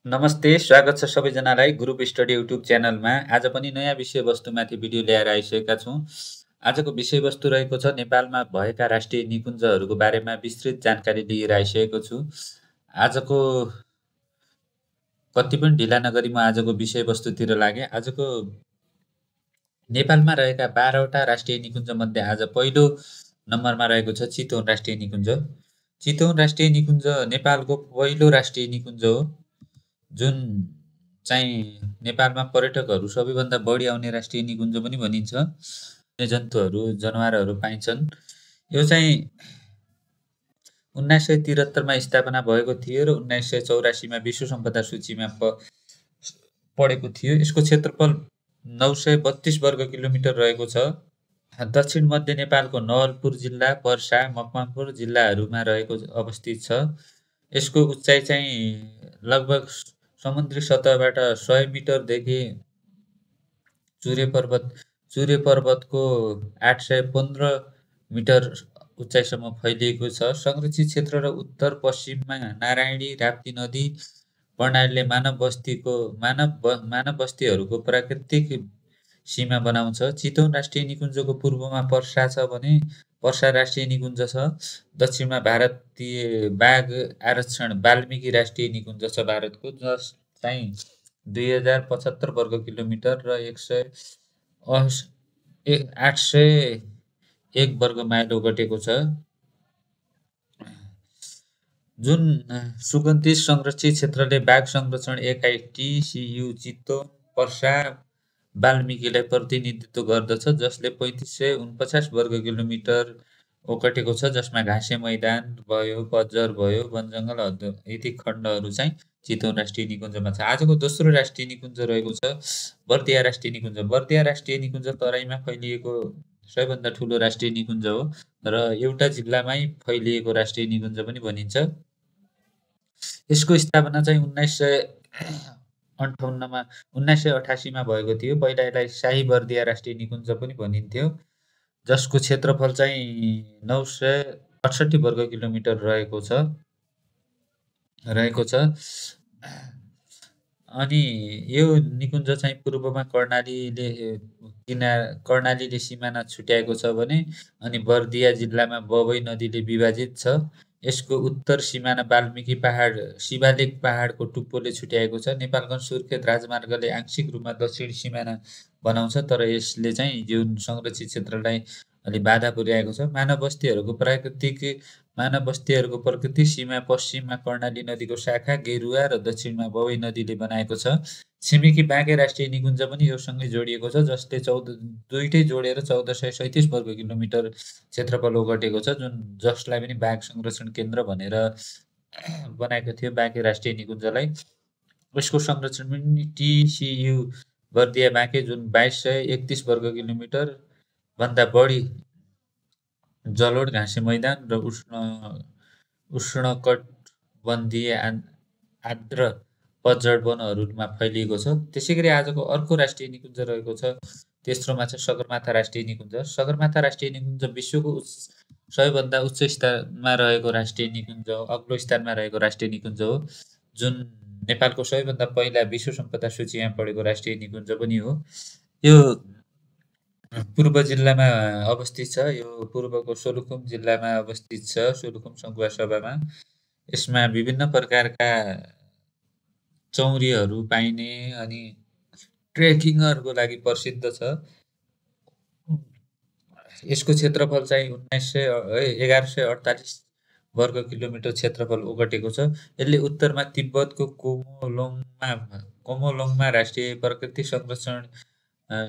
नमस्ते, स्वागत छ सबैजनालाई ग्रुप स्टडी युट्युब च्यानलमा। आज पनि नयाँ विषयवस्तुमाथि भिडियो ल्याएर आइसकेका छौँ। आजको विषयवस्तु रहेको छ नेपालमा भएका राष्ट्रिय निकुञ्जहरूको बारेमा विस्तृत जानकारी लिएर आइसकेको छु। आजको कति पनि ढिला नगरी म आजको विषयवस्तुतिर लागेँ। आजको नेपालमा रहेका 12वटा राष्ट्रिय निकुञ्जमध्ये आज पहिलो नम्बरमा रहेको छ चितवन राष्ट्रिय निकुञ्ज। चितवन राष्ट्रिय निकुञ्ज नेपालको पहिलो राष्ट्रिय निकुञ्ज हो, जुन चाहिँ नेपालमा पर्यटकहरू सबैभन्दा बढी आउने राष्ट्रिय निकुञ्ज पनि भनिन्छ। जन्तुहरू जनावरहरू पाइन्छन्। यो चाहिँ 1973 मा स्थापना भएको थियो र 1984 मा विश्व सम्पदा सूचीमा पढेको थियो। यसको क्षेत्रफल 932 वर्ग किलोमिटर रहेको छ। दक्षिण मध्य नेपालको नवलपुर जिल्ला, पर्सा, मकवानपुर जिल्लाहरूमा रहेको अवस्थित छ। यसको उचाइ चाहिँ लगभग समुद्री सतहबाट 100 मिटरदेखि चुरे पर्वतको 815 मिटर उचाइसम्म फैलिएको छ। संरक्षित क्षेत्र र उत्तर पश्चिममा नारायणी राप्ती नदी प्रणालीले मानव बस्तीहरूको प्राकृतिक सीमा बनाउँछ। चितवन राष्ट्रिय निकुञ्जको पूर्वमा पर्सा छ भने पर्सा राष्ट्रिय निकुञ्ज छ। दक्षिणमा भारतीय बाघ आरक्षण वाल्मीकि राष्ट्रिय निकुञ्ज छ भारतको, जस चाहिँ 2075 वर्ग किलोमिटर र 801 वर्ग माइल ओगटेको छ। जुन सुगन्धित संरक्षित क्षेत्रले बाघ संरक्षण एकाइ TCU चितवन पर्सा वाल्मीकिलाई प्रतिनिधित्व गर्दछ, जसले 3549 वर्ग किलोमिटर ओगटेको छ, जसमा घाँसे मैदान भयो, बज्जर भयो, वनजङ्गल औद्योगिक खण्डहरू चाहिँ चितवन राष्ट्रिय निकुञ्जमा छ। आजको दोस्रो राष्ट्रिय निकुञ्ज रहेको छ बर्दिया राष्ट्रिय निकुञ्ज। बर्दिया राष्ट्रिय निकुञ्ज तराईमा फैलिएको सबैभन्दा ठुलो राष्ट्रिय निकुञ्ज हो र एउटा जिल्लामै फैलिएको राष्ट्रिय निकुञ्ज पनि भनिन्छ। यसको स्थापना चाहिँ 1988 मा भएको थियो। पहिला यसलाई शाही बर्दिया राष्ट्रिय निकुञ्ज पनि भनिन्थ्यो, जसको क्षेत्रफल चाहिँ 968 वर्ग किलोमिटर रहेको छ। अनि यो निकुञ्ज चाहिँ पूर्वमा कर्णालीले सिमाना छुट्याएको छ भने अनि बर्दिया जिल्लामा बबई नदीले विभाजित छ। यसको उत्तर सिमाना वाल्मीकि पहाड शिवालिक पहाडको टुप्पोले छुट्याएको छ। नेपालगञ्ज सुर्खेत राजमार्गले आंशिक रूपमा दक्षिण सिमाना बनाउँछ, तर यसले चाहिँ जुन संरक्षित क्षेत्रलाई अलि बाधा पुर्याएको छ। मानव बस्तीहरूको प्राकृतिक सीमा पश्चिममा कर्णाली नदीको शाखा गेरुवा र दक्षिणमा बबई नदीले बनाएको छ। छिमेकी बाँके राष्ट्रिय निकुञ्ज पनि योसँगै जोडिएको छ, जसले दुईटै जोडेर 1437 वर्ग किलोमिटर क्षेत्रफल ओगटेको छ, जसलाई पनि बाघ संरक्षण केन्द्र भनेर बनाएको थियो बाँके राष्ट्रिय निकुञ्जलाई। यसको संरक्षण पनि TCU बर्दिया बाँके, जुन 2231 वर्ग किलोमिटर भन्दा बढी जलोढ घाँसे मैदान र उष्णकटिबन्धीय आर्द्र पतझड वनहरूमा फैलिएको छ। त्यसैगरी आजको अर्को राष्ट्रिय निकुञ्ज रहेको छ, तेस्रोमा छ सगरमाथा राष्ट्रिय निकुञ्ज। सगरमाथा राष्ट्रिय निकुञ्ज विश्वको सबैभन्दा उच्च स्थानमा रहेको राष्ट्रिय निकुञ्ज हो, अग्लो स्थानमा रहेको राष्ट्रिय निकुञ्ज हो, जुन नेपालको सबैभन्दा पहिला विश्व सम्पदा सूचीमा पढेको राष्ट्रिय निकुञ्ज पनि हो। यो पूर्व जिल्लामा अवस्थित छ। यो पूर्वको सोलुखुम जिल्लामा अवस्थित छ, सोलुखुम सङ्खुवासभामा। यसमा विभिन्न प्रकारका चौरीहरू पाइने अनि ट्रेकिङहरूको लागि प्रसिद्ध छ। यसको क्षेत्रफल चाहिँ 1148 वर्ग किलोमिटर क्षेत्रफल ओगटेको छ। यसले उत्तरमा तिब्बतको कोमोलोङमा राष्ट्रिय प्राकृतिक संरक्षण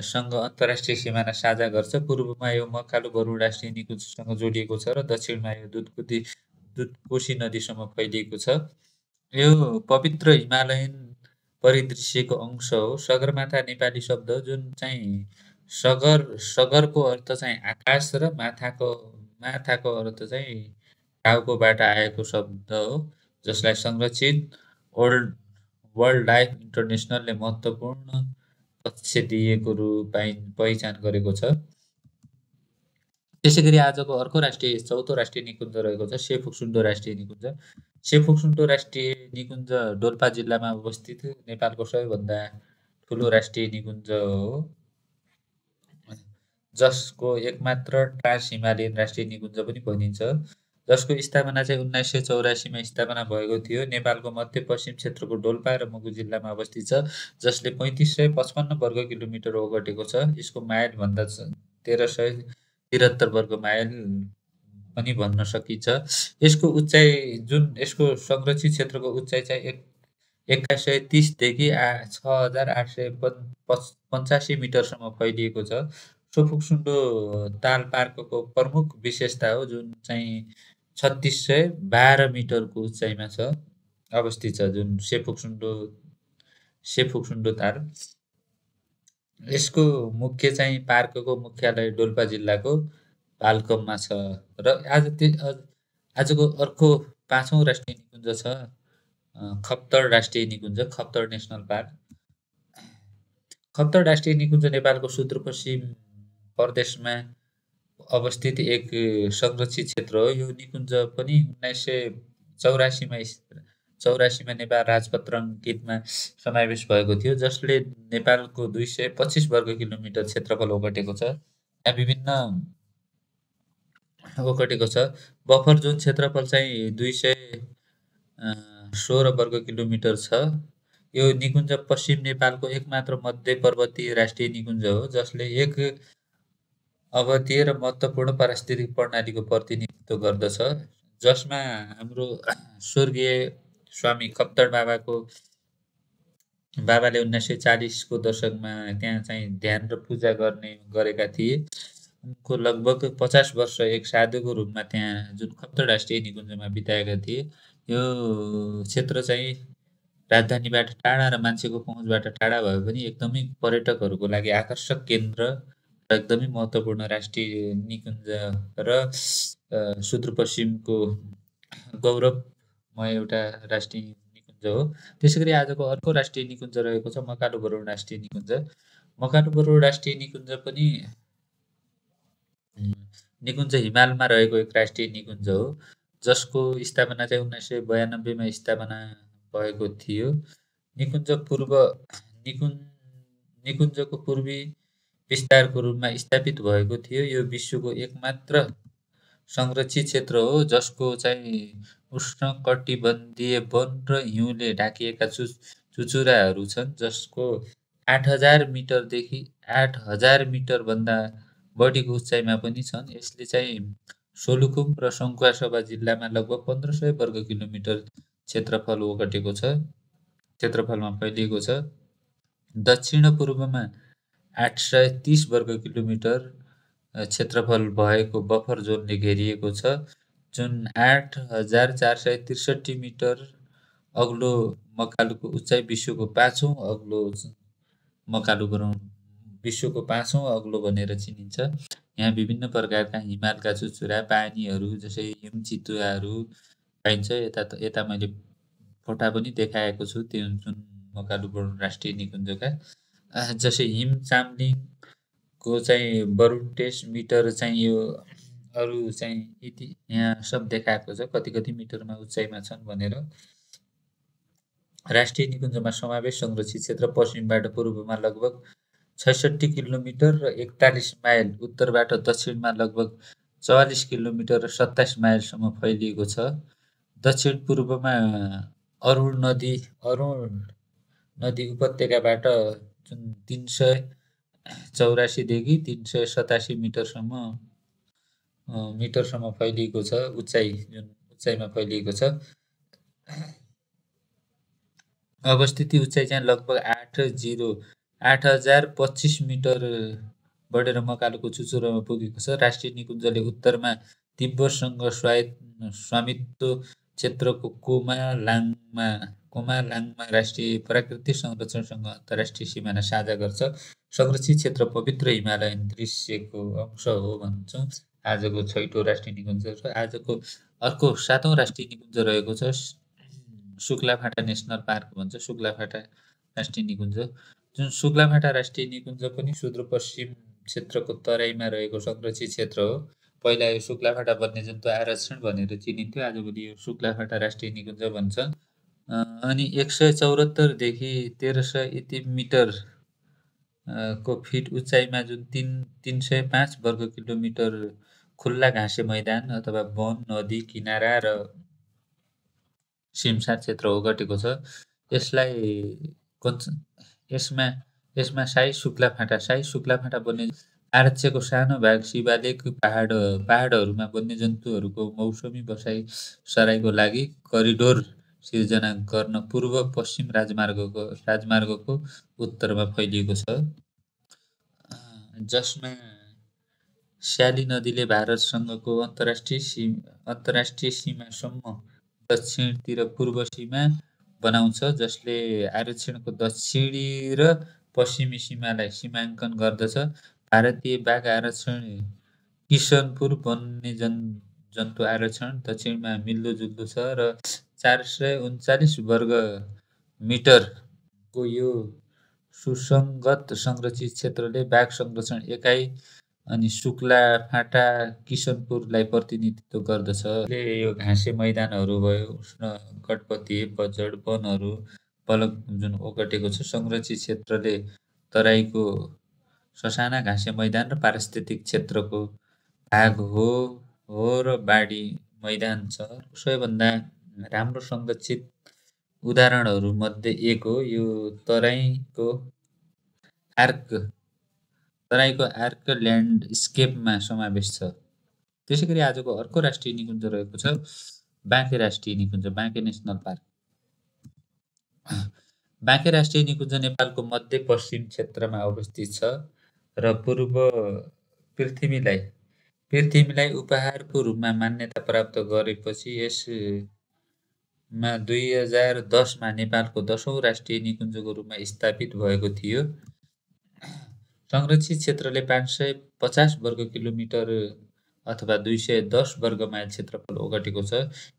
सँग अन्तर्राष्ट्रिय सिमाना साझा गर्छ। पूर्वमा यो मकालु बरुड राष्ट्रिय निकुञ्जसँग जोडिएको छ र दक्षिणमा यो दुधकोशी नदीसम्म फैलिएको छ। यो पवित्र हिमालयन परिदृश्यको अंश हो। सगरमाथा नेपाली शब्द हो, जुन चाहिँ सगरको अर्थ चाहिँ आकाश र माथाको अर्थ चाहिँ टाउकोबाट आएको शब्द हो, जसलाई संरक्षित वर्ल्ड लाइफ इन्टरनेसनलले महत्त्वपूर्ण कक्ष दिएको पहिचान गरेको छ। त्यसैगरी आजको अर्को चौथो राष्ट्रिय निकुञ्ज रहेको छ सेफुक्सुन्डो राष्ट्रिय निकुञ्ज। सेफुक्सुन्डो राष्ट्रिय निकुञ्ज डोल्पा जिल्लामा अवस्थित नेपालको सबैभन्दा ठुलो राष्ट्रिय निकुञ्ज हो, जसको एकमात्र ट्रान्स हिमालयन राष्ट्रिय निकुञ्ज पनि भनिन्छ, जसको स्थापना चाहिँ 1984मा स्थापना भएको थियो। नेपालको मध्यपश्चिम क्षेत्रको डोल्पा र मुगु जिल्लामा अवस्थित छ, जसले 3555 वर्ग किलोमिटर ओगटेको छ। यसको माइल भन्दा 1373 वर्ग माइल पनि भन्न सकिन्छ। यसको उचाइ यसको संरक्षित क्षेत्रको उचाइ चाहिँ 2130 देखि 6885 मिटरसम्म फैलिएको छ। सेफुक्सुन्डो ताल पार्कको प्रमुख विशेषता हो, जुन चाहिँ 3612 मिटरको उचाइमा छ, अवस्थित छ, जुन सेफुक्सुन्डो ताल। यसको मुख्य चाहिँ पार्कको मुख्यालय डोल्पा जिल्लाको पाल्कममा छ। र आजको अर्को 5औं राष्ट्रिय निकुञ्ज छ खप्तड राष्ट्रिय निकुञ्ज, खप्तड नेसनल पार्क। खप्तड राष्ट्रिय निकुञ्ज नेपालको सुदूरपश्चिम प्रदेशमा अवस्थित एक संरक्षित क्षेत्र हो। यो निकुञ्ज पनि 1984मा नेपाल राजपत्र अङ्कितमा समावेश भएको थियो, जसले नेपालको 225 वर्ग किलोमिटर क्षेत्रफल ओगटेको छ। यहाँ विभिन्न ओगटेको छ। बफर जोन क्षेत्रफल चाहिँ 216 वर्ग किलोमिटर छ। यो निकुञ्ज पश्चिम नेपालको एकमात्र मध्य पर्वतीय राष्ट्रिय निकुञ्ज हो, जसले एक अद्वितीय र महत्त्वपूर्ण पारिस्थितिक प्रणालीको प्रतिनिधित्व गर्दछ, जसमा हाम्रो स्वर्गीय स्वामी खप्तड बाबाले 1940को दशकमा त्यहाँ चाहिँ ध्यान र पूजा गरेका थिए। उनको लगभग 50 वर्ष एक साधुको रूपमा त्यहाँ जुन खप्तड राष्ट्रिय निकुञ्जमा बिताएका थिए। यो क्षेत्र चाहिँ राजधानीबाट टाढा र मान्छेको पहुँचबाट टाढा भए पनि एकदमै पर्यटकहरूको लागि आकर्षक केन्द्र र एकदमै महत्त्वपूर्ण राष्ट्रिय निकुञ्ज र सुदूरपश्चिमको गौरवमय एउटा राष्ट्रिय निकुञ्ज हो। त्यसैगरी आजको अर्को राष्ट्रिय निकुञ्ज रहेको छ मकालुबरुड राष्ट्रिय निकुञ्ज। मकालुबरुड राष्ट्रिय निकुञ्ज पनि निकुञ्ज हिमालमा रहेको एक राष्ट्रिय निकुञ्ज हो, जसको स्थापना चाहिँ 1992मा स्थापना भएको थियो। निकुञ्जको पूर्वी विस्तारको रूपमा स्थापित भएको थियो। यो विश्वको एकमात्र संरक्षित क्षेत्र हो, जसको चाहिँ उष्णकटिबन्धीय वन र हिउँले ढाकिएका चुचुराहरू छन्, जसको 8000 मिटरदेखि 8000 मिटरभन्दा बढीको उचाइमा पनि छन्। यसले चाहिँ सोलुखुम्बु र सङ्खुवासभा जिल्लामा लगभग 1500 वर्ग किलोमिटर क्षेत्रफलमा फैलिएको छ। दक्षिण पूर्वमा 830 वर्ग किलोमिटर क्षेत्रफल भएको बफर जोनले घेरिएको छ, जुन 8463 मिटर अग्लो मकालुको उचाइ विश्वको 5औं अग्लो भनेर चिनिन्छ। यहाँ विभिन्न प्रकारका हिमालका चुचुरा, पानीहरू जसै हिम चितुवाहरू पाइन्छ। यता मैले फोटा पनि देखाएको छु त्यो जुन मकालुबरुड राष्ट्रिय निकुञ्जका, जसै हिम चाम्लिङको चाहिँ बरुन्टेस मिटर चाहिँ यो अरू चाहिँ यहाँ सब देखाएको छ कति मिटरमा उचाइमा छन् भनेर। राष्ट्रिय निकुञ्जमा समावेश संरक्षित क्षेत्र पश्चिमबाट पूर्वमा लगभग 66 किलोमिटर र 41 माइल, उत्तरबाट दक्षिणमा लगभग 44 किलोमिटर र 27 माइलसम्म फैलिएको छ। दक्षिण पूर्वमा अरुण नदी उपत्यकाबाट जुन 384 देखि 387 मिटरसम्म फैलिएको छ, उचाइमा फैलिएको छ। अवस्थिति उचाइ चाहिँ लगभग 8025 मिटर बढेर मकालुको चुचुरोमा पुगेको छ। राष्ट्रिय निकुञ्जले उत्तरमा तिब्बतसँग स्वामित्व क्षेत्रको कोमालाङमा राष्ट्रिय प्राकृतिक संरक्षणसँग अन्तर्राष्ट्रिय सिमाना साझा गर्छ। संरक्षित क्षेत्र पवित्र हिमालयन दृश्यको अंश हो भन्छौँ आजको 6औं राष्ट्रिय निकुञ्ज। आजको अर्को 7औं राष्ट्रिय निकुञ्ज रहेको छ शुक्लाफाटा नेसनल पार्क भन्छ, शुक्लाफाटा राष्ट्रिय निकुञ्ज। जुन शुक्लाफाटा राष्ट्रिय निकुञ्ज पनि सुदूरपश्चिम क्षेत्रको तराईमा रहेको संरक्षित क्षेत्र हो। पहिला यो शुक्लाफाटा वन्यजन्तु आरक्षण भनेर चिनिन्थ्यो, आजभोलि यो शुक्लाफाटा राष्ट्रिय निकुञ्ज भन्छ। अनि 174 देखि 1300 इति मिटर को फिट उचाइमा जुन 305 वर्ग किलोमिटर खुल्ला घाँसे मैदान अथवा वन, नदी किनारा र सिमसार क्षेत्र ओगटेको छ। यसमा शाही शुक्लाफाटा वन्य आरक्षको सानो भाग शिवालिक पहाडहरूमा वन्यजन्तुहरूको मौसमी बसाइ सराइको लागि करिडोर सिर्जना गर्न पूर्व पश्चिम राजमार्गको उत्तरमा फैलिएको छ, जसमा स्याली नदीले भारतसँगको अन्तर्राष्ट्रिय सीमासम्म दक्षिणतिर पूर्व सीमा बनाउँछ, जसले आरक्षणको दक्षिणी र पश्चिमी सीमालाई सीमाङ्कन गर्दछ। भारतीय बाघ आरक्षण किशनपुर वन्यजन्तु आरक्षण दक्षिणमा मिल्दोजुल्दो छ र 439 वर्ग मिटरको यो सुसङ्गत संरक्षित क्षेत्रले बाघ संरक्षण एकाइ अनि शुक्लाफाटा किशनपुरलाई प्रतिनिधित्व गर्दछ। यो घाँसे मैदानहरू भयो, उष्णकटिबन्धीय बजड वनहरू जुन ओगटेको छ। संरक्षित क्षेत्रले तराईको ससाना घाँसे मैदान र पारिस्थितिक क्षेत्रको भाग हो र बाढी मैदान छ। सबैभन्दा राम्रो संरक्षित उदाहरणहरू मध्ये एक हो यो तराईको आर्क ल्यान्डस्केपमा समावेश छ। त्यसैगरी आजको अर्को राष्ट्रिय निकुञ्ज रहेको छ बाँके राष्ट्रिय निकुञ्ज, बाँके नेसनल पार्क। बाँके राष्ट्रिय निकुञ्ज नेपालको मध्यपश्चिम क्षेत्रमा अवस्थित छ र पूर्व पृथ्वीलाई उपहारको रूपमा मान्यता प्राप्त गरेपछि यसमा 2010 मा नेपालको 10औं राष्ट्रिय निकुञ्जको रूपमा स्थापित भएको थियो। संरक्षित क्षेत्रले 550 वर्ग किलोमिटर अथवा 210 वर्ग माइल क्षेत्रफल ओगटेको छ।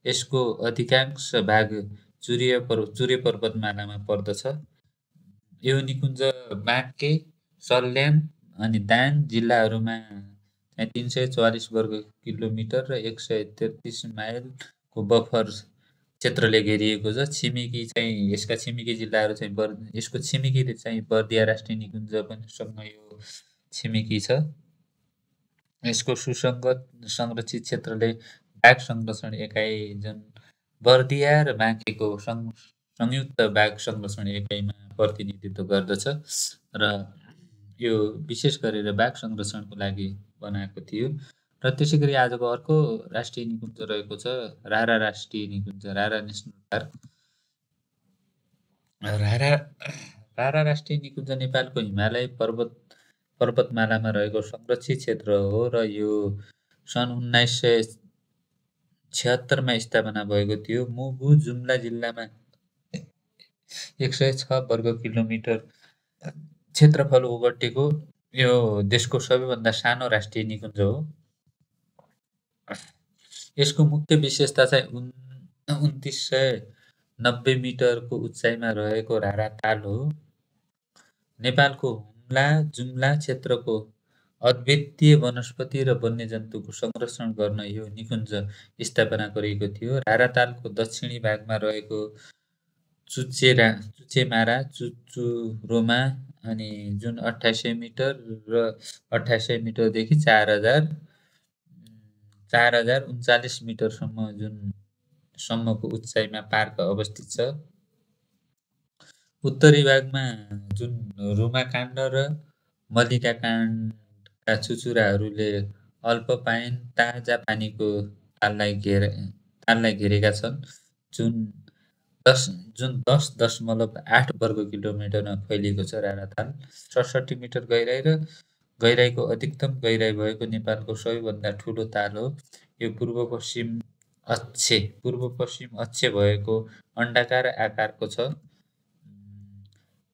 यसको अधिकांश भाग चुरे पर्वतमालामा पर्दछ। यो निकुञ्ज बाँके, सल्यान अनि दाङ जिल्लाहरूमा 344 वर्ग किलोमिटर र 133 माइलको बफर क्षेत्रले घेरिएको छ। यसका छिमेकी जिल्लाहरू यसको छिमेकी चाहिँ बर्दिया राष्ट्रिय निकुञ्ज पनि सँग यो छिमेकी छ। यसको सुसङ्गत संरक्षित क्षेत्रले बाघ संरक्षण एकाइ जुन बर्दिया र बाँकेको संयुक्त बाघ संरक्षण एकाइमा प्रतिनिधित्व गर्दछ र यो विशेष गरेर बाघ संरक्षणको लागि बनाएको थियो। र त्यसैगरी आजको अर्को राष्ट्रिय निकुञ्ज रहेको छ रारा राष्ट्रिय निकुञ्ज, रारा नेसनल पार्क। रारा राष्ट्रिय निकुञ्ज नेपालको हिमालय पर्वतमालामा रहेको संरक्षित क्षेत्र हो र यो सन् 1976 मा स्थापना भएको थियो। मुगु जुम्ला जिल्लामा 106 वर्ग किलोमिटर क्षेत्रफल ओगटेको यो देशको सबैभन्दा सानो राष्ट्रिय निकुञ्ज हो। यसको मुख्य विशेषता चाहिँ 2990 मिटरको उचाइमा रहेको राराताल हो। नेपालको हुम्ला जुम्ला क्षेत्रको अद्वितीय वनस्पति र वन्यजन्तुको संरक्षण गर्न यो निकुञ्ज स्थापना गरिएको थियो। रारातालको दक्षिणी भागमा रहेको चुचेमारा, चुचुरोमा अनि जुन 2800 मिटर र 2800 मिटरदेखि 4039 मिटरसम्मको उचाइमा पार्क अवस्थित छ। उत्तरी भागमा जुन रुमाकाण्ड र मल्लिका काण्डका चुचुराहरूले अल्पपाइन ताजा पानीको ताललाई घेरेका छन्, जुन 10.8 वर्ग किलोमिटरमा फैलिएको छ। राराताल 67 मिटर गहिराई र गहिराईको अधिकतम गहिराई भएको नेपालको सबैभन्दा ठूलो ताल हो। यो पूर्व पश्चिम अक्ष भएको अण्डाकार आकारको छ।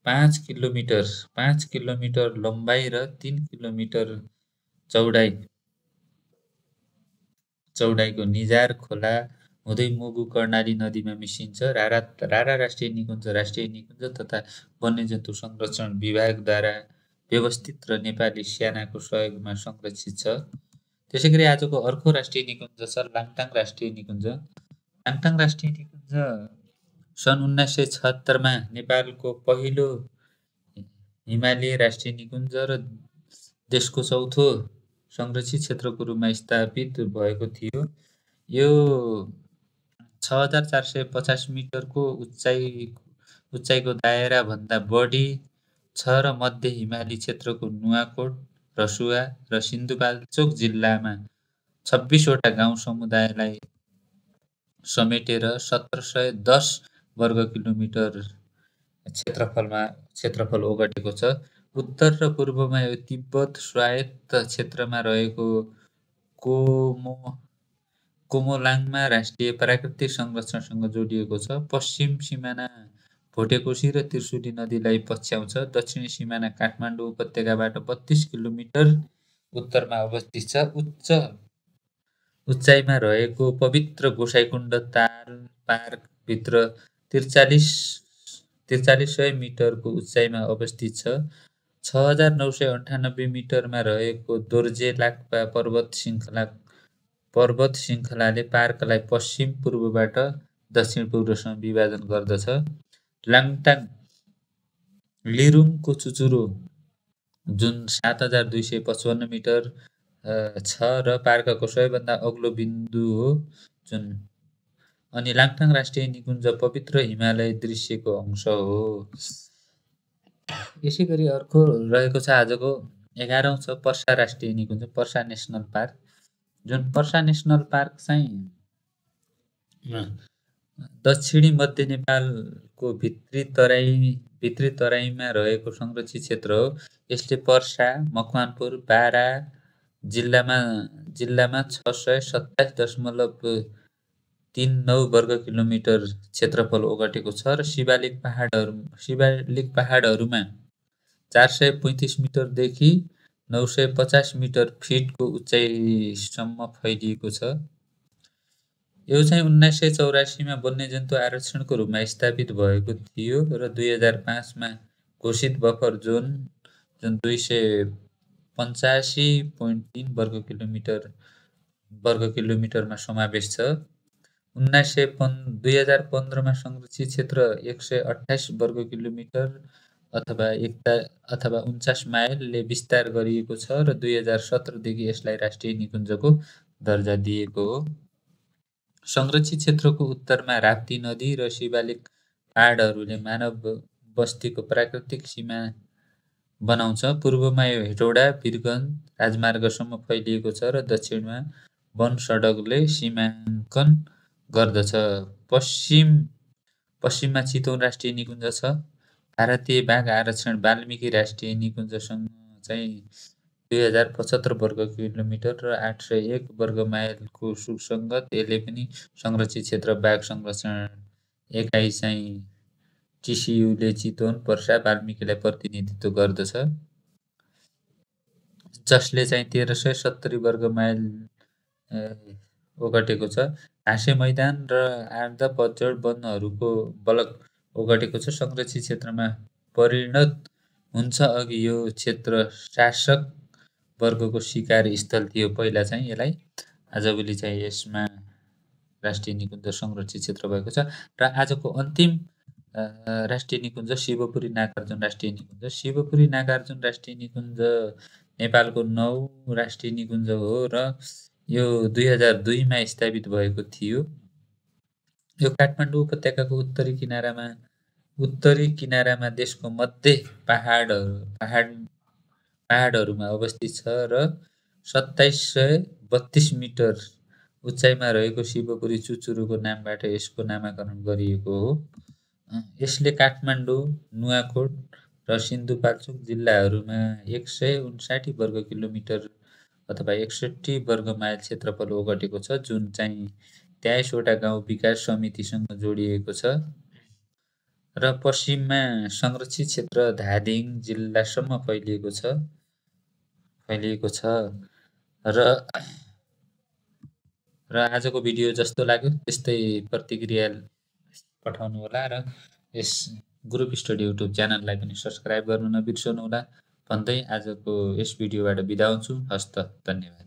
5 किलोमिटर लम्बाई र 3 किलोमिटर चौडाइको निजार खोला हुँदै मुगु कर्णाली नदीमा मिसिन्छ। रारा राष्ट्रिय निकुञ्ज तथा वन्यजन्तु संरक्षण विभागद्वारा व्यवस्थित र नेपाली सेनाको सहयोगमा संरक्षित छ। त्यसैगरी आजको अर्को राष्ट्रिय निकुञ्ज छ लाङटाङ राष्ट्रिय निकुञ्ज। लाङटाङ राष्ट्रिय निकुञ्ज सन् 1976 नेपालको पहिलो हिमाली राष्ट्रिय निकुञ्ज र देशको चौथो संरक्षित क्षेत्रको रूपमा स्थापित भएको थियो। यो 6450 मिटरको उचाइको दायराभन्दा बढी छ र मध्य हिमाली क्षेत्रको नुवाकोट, रसुवा र सिन्धुपाल्चोक जिल्लामा 26 वटा गाउँ समुदायलाई समेटेर 1710 वर्ग किलोमिटर क्षेत्रफल ओगटेको छ। उत्तर र पूर्वमा यो तिब्बत स्वायत्त क्षेत्रमा रहेको कोमोलाङमा राष्ट्रिय प्राकृतिक संरक्षणसँग जोडिएको छ। पश्चिम सिमाना भोटेकोशी र त्रिशुली नदीलाई पछ्याउँछ। दक्षिणी सिमाना काठमाडौँ उपत्यकाबाट 32 किलोमिटर उत्तरमा अवस्थित छ। उचाइमा रहेको पवित्र गोसाइँकुण्ड ताल पार्कभित्र 4300 मिटरको उचाइमा अवस्थित छ। 6998 मिटरमा रहेको दोर्जे लाक्पा पर्वत श्रृङ्खलाले पार्कलाई पश्चिम पूर्वबाट दक्षिण पूर्वसम्म विभाजन गर्दछ। लाङटाङ लिरुङको चुचुरो जुन 7255 मिटर छ र पार्कको सबैभन्दा अग्लो बिन्दु हो जुन। अनि लाङटाङ राष्ट्रिय निकुञ्ज पवित्र हिमालय दृश्यको अंश हो। यसै गरी अर्को रहेको छ आजको 11औं छ पर्सा राष्ट्रिय निकुञ्ज, पर्सा नेसनल पार्क। जुन पर्सा नेसनल पार्क चाहिँ दक्षिणी मध्य नेपालको भित्री तराईमा रहेको संरक्षित क्षेत्र हो। यसले पर्सा, मकवानपुर, बारा जिल्लामा 627.39 वर्ग किलोमिटर क्षेत्रफल ओगटेको छ र शिवालिक पहाडहरूमा 435 मिटरदेखि 950 मिटर फिटको उचाइसम्म फैलिएको छ। यो चाहिँ 1984 वन्यजन्तु आरक्षणको रूपमा स्थापित भएको थियो र 2005 घोषित बफर जोन जुन 285.3 वर्ग किलोमिटरमा समावेश छ। 2015 संरक्षित क्षेत्र 128 वर्ग किलोमिटर अथवा 49 माइलले विस्तार गरिएको छ र 2017 देखि यसलाई राष्ट्रिय निकुञ्जको दर्जा दिएको हो। संरक्षित क्षेत्रको उत्तरमा राप्ती नदी र शिवालिक पहाडहरूले मानव बस्तीको प्राकृतिक सीमा बनाउँछ। पूर्वमा यो हेटौडा वीरगञ्ज राजमार्गसम्म फैलिएको छ र दक्षिणमा वन सडकले सीमाङ्कन गर्दछ। पश्चिममा चितवन राष्ट्रिय निकुञ्ज छ। भारतीय बाघ आरक्षण वाल्मीकि राष्ट्रिय निकुञ्जसँग चाहिँ 2075 वर्ग किलोमिटर र 801 वर्ग माइलको सुसङ्गत। यसले पनि संरक्षित क्षेत्र बाघ संरक्षण एकाइ चाहिँ टिसियुले चितवन, पर्सा, वाल्मीकिलाई प्रतिनिधित्व गर्दछ, जसले चाहिँ 1370 वर्ग माइल ओगटेको छ। घाँसे मैदान र आर्द्र पतझड वनहरूको बलक ओगटेको छ। संरक्षित क्षेत्रमा परिणत हुन्छ। अघि यो क्षेत्र शासक वर्गको शिकार स्थल थियो पहिला चाहिँ यसलाई, आजभोलि चाहिँ यसमा राष्ट्रिय निकुञ्ज संरक्षित क्षेत्र भएको छ। र आजको अन्तिम राष्ट्रिय निकुञ्ज शिवपुरी नागार्जुन राष्ट्रिय निकुञ्ज। शिवपुरी नागार्जुन राष्ट्रिय निकुञ्ज नेपालको 9औं राष्ट्रिय निकुञ्ज हो र यो 2002 स्थापित भएको थियो। यो काठमाडौँ उपत्यकाको उत्तरी किनारामा देशको मध्य पहाडहरूमा अवस्थित छ र 2732 मिटर उचाइमा रहेको शिवपुरी चुचुरोको नामबाट यसको नामाकरण गरिएको हो। यसले काठमाडौँ, नुवाकोट र सिन्धुपाल्चोक जिल्लाहरूमा 159 वर्ग किलोमिटर अथवा 61 वर्ग माइल क्षेत्रफल ओगटेको छ, जुन चाहिँ 23 वटा गाउँ विकास समितिसँग जोडिएको छ र पश्चिममा संरक्षित क्षेत्र धादिङ जिल्लासम्म फैलिएको छ र आजको भिडियो जस्तो लाग्यो त्यस्तै प्रतिक्रिया पठाउनु होला र यस ग्रुप स्टडी युट्युब च्यानललाई पनि सब्स्क्राइब गर्नु नबिर्सनु होला भन्दै आजको यस भिडियोबाट बिदा हुन्छु। हस्त, धन्यवाद।